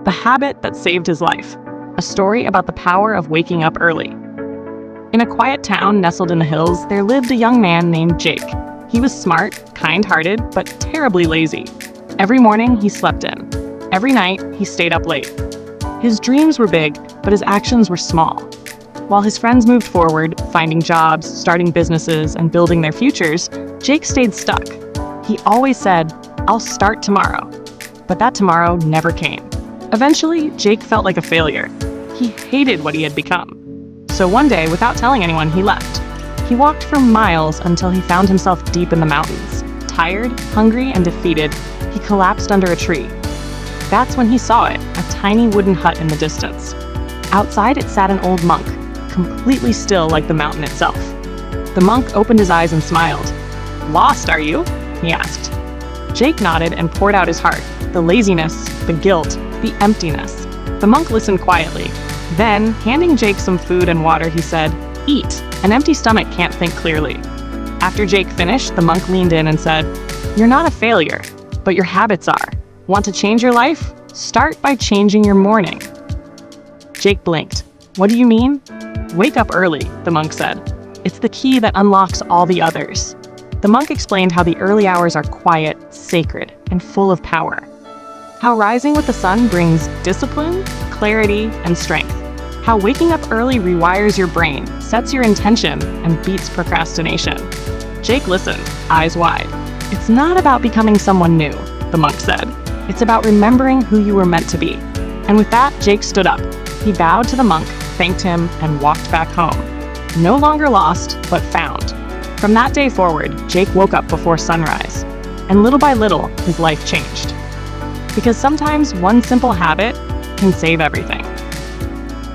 The Habit That Saved His Life, a story about the power of waking up early. In a quiet town nestled in the hills, there lived a young man named Jake. He was smart, kind-hearted, but terribly lazy. Every morning, he slept in. Every night, he stayed up late. His dreams were big, but his actions were small. While his friends moved forward, finding jobs, starting businesses, and building their futures, Jake stayed stuck. He always said, "I'll start tomorrow." But that tomorrow never came. Eventually, Jake felt like a failure. He hated what he had become. So one day, without telling anyone, he left. He walked for miles until he found himself deep in the mountains. Tired, hungry, and defeated, he collapsed under a tree. That's when he saw it, a tiny wooden hut in the distance. Outside it sat an old monk, completely still like the mountain itself. The monk opened his eyes and smiled. "Lost, are you?" he asked. Jake nodded and poured out his heart, the laziness, the guilt, the emptiness. The monk listened quietly. Then, handing Jake some food and water, he said, "Eat. An empty stomach can't think clearly." After Jake finished, the monk leaned in and said, "You're not a failure, but your habits are. Want to change your life? Start by changing your morning." Jake blinked. "What do you mean?" "Wake up early," the monk said. "It's the key that unlocks all the others." The monk explained how the early hours are quiet, sacred, and full of power. How rising with the sun brings discipline, clarity, and strength. How waking up early rewires your brain, sets your intention, and beats procrastination. Jake listened, eyes wide. "It's not about becoming someone new," the monk said. "It's about remembering who you were meant to be." And with that, Jake stood up. He bowed to the monk, thanked him, and walked back home. No longer lost, but found. From that day forward, Jake woke up before sunrise. And little by little, his life changed. Because sometimes one simple habit can save everything.